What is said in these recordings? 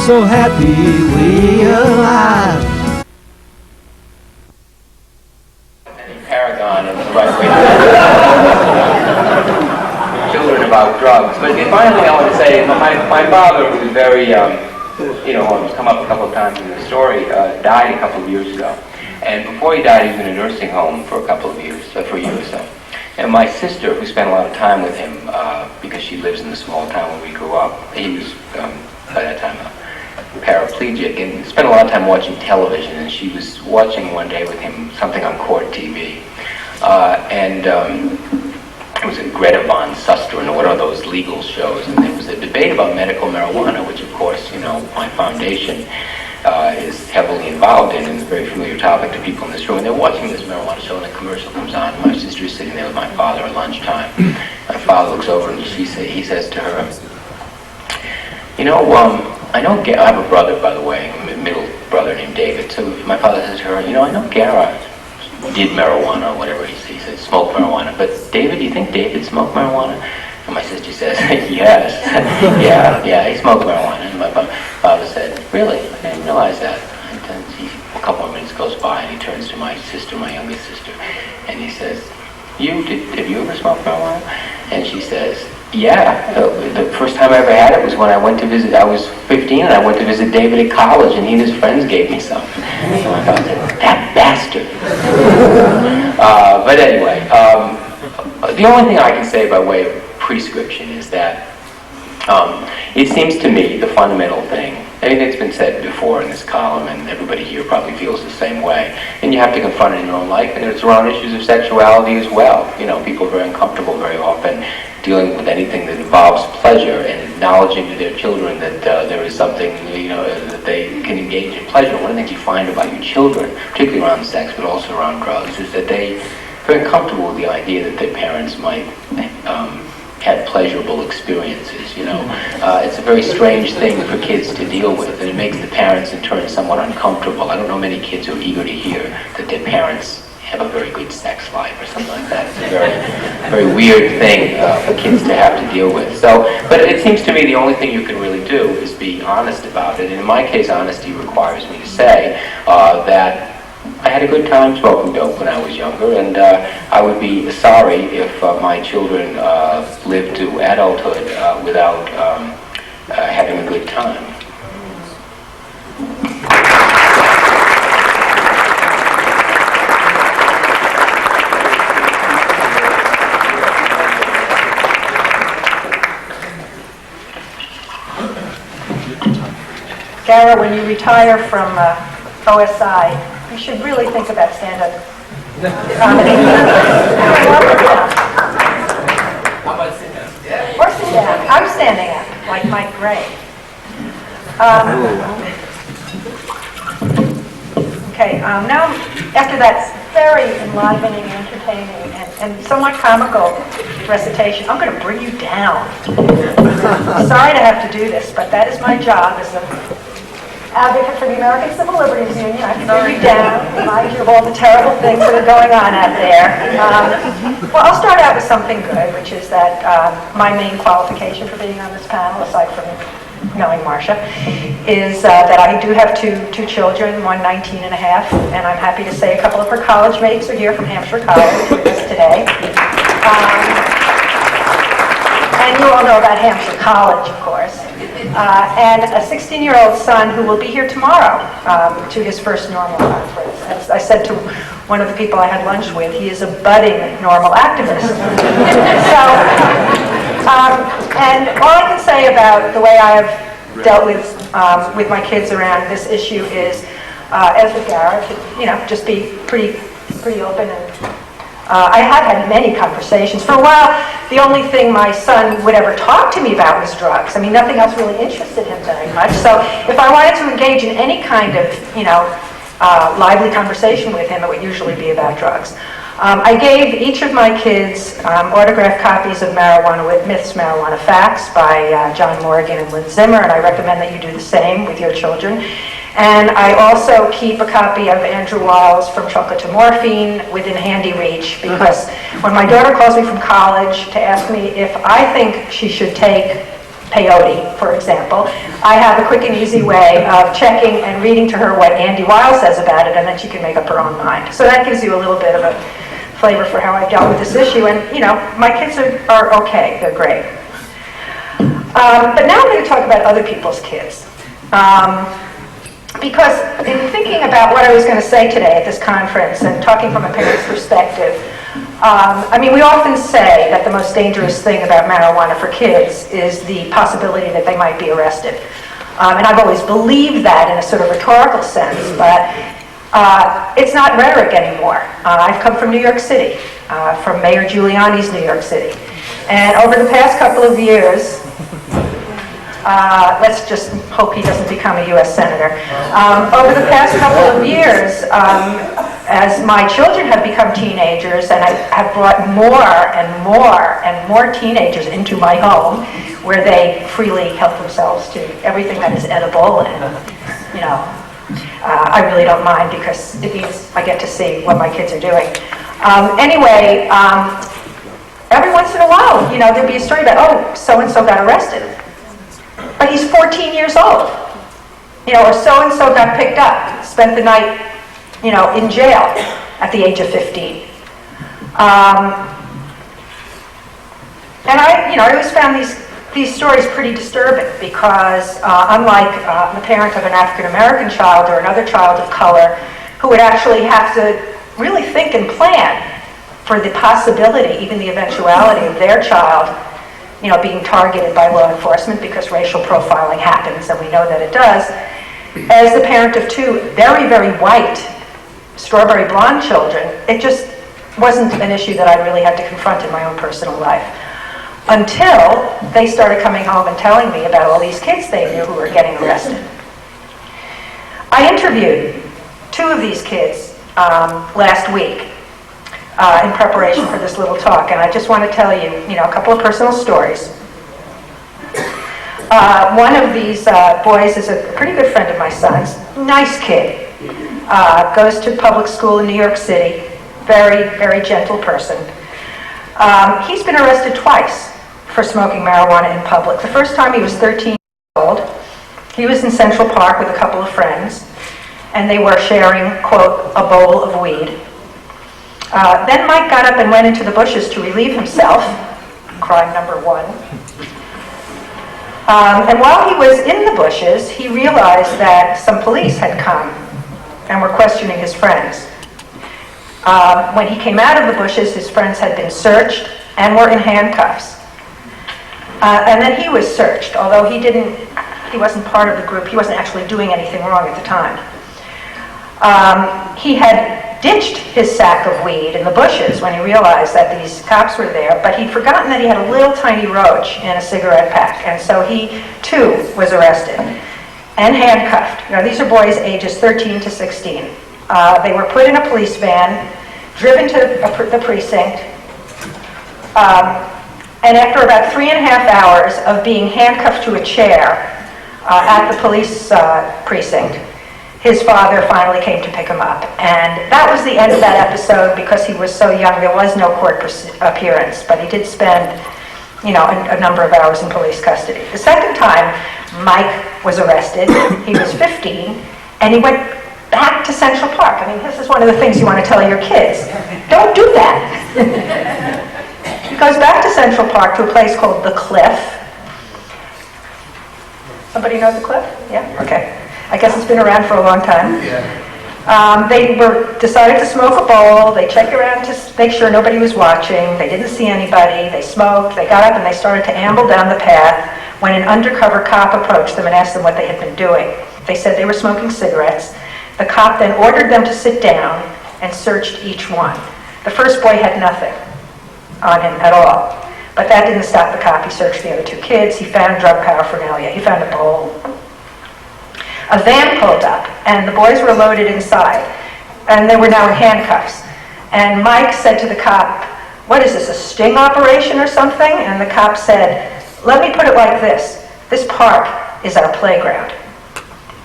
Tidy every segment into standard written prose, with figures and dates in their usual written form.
so happy we alive. Paragon of the right way to children about drugs. But finally, I want to say my father, who was very, it's come up a couple of times in the story, died a couple of years ago. And before he died, he was in a nursing home for a couple of years, for a year or so. And my sister, who spent a lot of time with him, because she lives in the small town where we grew up, he was, by that time, paraplegic, and spent a lot of time watching television, and she was watching one day with him something on Court TV, and it was a Greta von Susteren, or one of those legal shows, and there was a debate about medical marijuana, which of course, my foundation is heavily involved in, and it's a very familiar topic to people in this room. And they're watching this marijuana show, and a commercial comes on, and my sister is sitting there with my father at lunchtime. My father looks over, and he says to her, I have a brother, by the way, a middle brother named David. So my father says to her, I know Gara did marijuana, or whatever he said, smoked marijuana. But David, do you think David smoked marijuana? And my sister says, yes, yeah, he smoked marijuana. And my father said, really? I didn't realize that. And then a couple of minutes goes by, and he turns to my sister, my youngest sister, and he says, have you ever smoked marijuana? And she says, yeah, the first time I ever had it was when I went to visit, I was 15 and I went to visit David at college, and he and his friends gave me some. So I thought, that bastard. But anyway, the only thing I can say by way of prescription is that it seems to me the fundamental thing, anything's been said before in this column, and everybody here probably feels the same way, and you have to confront it in your own life, and it's around issues of sexuality as well. People are very uncomfortable very often dealing with anything that involves pleasure, and acknowledging to their children that there is something, that they can engage in pleasure. One of the things you find about your children, particularly around sex, but also around drugs, is that they're very comfortable with the idea that their parents might had pleasurable experiences, It's a very strange thing for kids to deal with, and it makes the parents in turn somewhat uncomfortable. I don't know many kids who are eager to hear that their parents have a very good sex life or something like that. It's a very, very weird thing for kids to have to deal with. But it seems to me the only thing you can really do is be honest about it. And in my case, honesty requires me to say that I had a good time smoking dope when I was younger, and I would be sorry if my children lived to adulthood without having a good time. Gara, when you retire from OSI, you should really think about stand-up comedy. How about sit down? Or sit down. I'm standing up, like Mike Gray. Okay, now after that very enlivening, entertaining, and somewhat comical recitation, I'm going to bring you down. Sorry to have to do this, but that is my job as an advocate for the American Civil Liberties Union. I have to bring you down, remind you of all the terrible things that are going on out there. Well, I'll start out with something good, which is that my main qualification for being on this panel, aside from knowing Marcia, is that I do have two children, one 19 and a half, and I'm happy to say a couple of her college mates are here from Hampshire College with us today. And you all know about Hampshire College, of course. And a 16-year-old son who will be here tomorrow to his first normal conference. As I said to one of the people I had lunch with, he is a budding normal activist. And all I can say about the way I have dealt with my kids around this issue is, as with Gara, to just be pretty open. And I have had many conversations. For a while, the only thing my son would ever talk to me about was drugs. I mean, nothing else really interested him very much. So if I wanted to engage in any kind of, lively conversation with him, it would usually be about drugs. I gave each of my kids autographed copies of Marijuana with Myths, Marijuana Facts by John Morgan and Lynn Zimmer, and I recommend that you do the same with your children. And I also keep a copy of Andrew Weil's From Chocolate to Morphine within handy reach, because when my daughter calls me from college to ask me if I think she should take peyote, for example, I have a quick and easy way of checking and reading to her what Andy Weil says about it, and then she can make up her own mind. So that gives you a little bit of a flavor for how I've dealt with this issue. And, you know, my kids are okay. They're great. But now I'm going to talk about other people's kids. Because in thinking about what I was going to say today at this conference and talking from a parent's perspective, I mean, we often say that the most dangerous thing about marijuana for kids is the possibility that they might be arrested. And I've always believed that in a sort of rhetorical sense, but it's not rhetoric anymore. I've come from New York City, from Mayor Giuliani's New York City. And over the past couple of years, let's just hope he doesn't become a U.S. Senator. Over the past couple of years, as my children have become teenagers, and I have brought more and more and more teenagers into my home, where they freely help themselves to everything that is edible, and, you know, I really don't mind because it means I get to see what my kids are doing. Anyway, every once in a while, you know, there'll be a story about, oh, so-and-so got arrested. But he's 14 years old, you know, or so-and-so got picked up, spent the night, you know, in jail at the age of 15. And I always found these stories pretty disturbing because unlike the parent of an African-American child or another child of color who would actually have to really think and plan for the possibility, even the eventuality of their child, you know, being targeted by law enforcement because racial profiling happens, and we know that it does. As the parent of two very, very white, strawberry blonde children, it just wasn't an issue that I really had to confront in my own personal life. Until they started coming home and telling me about all these kids they knew who were getting arrested. I interviewed two of these kids last week in preparation for this little talk, and I just want to tell you, you know, a couple of personal stories. One of these boys is a pretty good friend of my son's, nice kid, goes to public school in New York City, very, very gentle person. He's been arrested twice for smoking marijuana in public. The first time he was 13 years old. He was in Central Park with a couple of friends, and they were sharing, quote, a bowl of weed. Then Mike got up and went into the bushes to relieve himself, crime number one. And while he was in the bushes, he realized that some police had come and were questioning his friends. When he came out of the bushes, his friends had been searched and were in handcuffs. And then he was searched, although he wasn't part of the group. He wasn't actually doing anything wrong at the time. He had ditched his sack of weed in the bushes when he realized that these cops were there, but he'd forgotten that he had a little tiny roach in a cigarette pack, and so he, too, was arrested and handcuffed. You know, these are boys ages 13 to 16. They were put in a police van, driven to the precinct, and after about 3.5 hours of being handcuffed to a chair at the police precinct, his father finally came to pick him up. And that was the end of that episode because he was so young. There was no court appearance, but he did spend, you know, a number of hours in police custody. The second time Mike was arrested, he was 15, and he went back to Central Park. I mean, this is one of the things you want to tell your kids. Don't do that. He goes back to Central Park to a place called The Cliff. Somebody know The Cliff? Yeah? Okay. I guess it's been around for a long time. They decided to smoke a bowl. They checked around to make sure nobody was watching. They didn't see anybody. They smoked. They got up and they started to amble down the path when an undercover cop approached them and asked them what they had been doing. They said they were smoking cigarettes. The cop then ordered them to sit down and searched each one. The first boy had nothing on him at all. But that didn't stop the cop. He searched the other two kids. He found drug paraphernalia. He found a bowl. A van pulled up, and the boys were loaded inside, and they were now in handcuffs. And Mike said to the cop, "What is this, a sting operation or something?" And the cop said, "Let me put it like this. This park is our playground."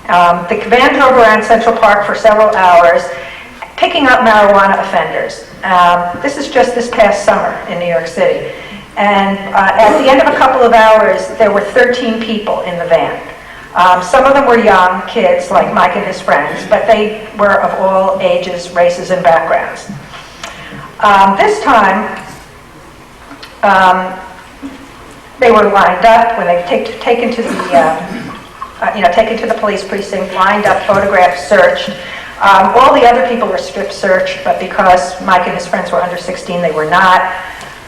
The van drove around Central Park for several hours, picking up marijuana offenders. This is just this past summer in New York City. And at the end of a couple of hours, there were 13 people in the van. Some of them were young kids, like Mike and his friends, but they were of all ages, races, and backgrounds. This time, they were lined up when they taken to the, taken to the police precinct, lined up, photographed, searched. All the other people were strip searched, but because Mike and his friends were under 16, they were not.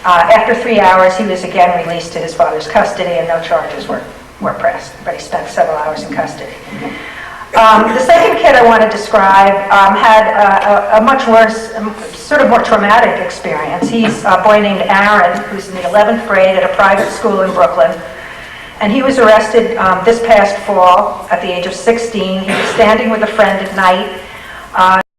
After 3 hours, he was again released to his father's custody, and no charges were pressed, but he spent several hours in custody. The second kid I want to describe had a much worse, sort of more traumatic experience. He's a boy named Aaron, who's in the 11th grade at a private school in Brooklyn. And he was arrested this past fall at the age of 16. He was standing with a friend at night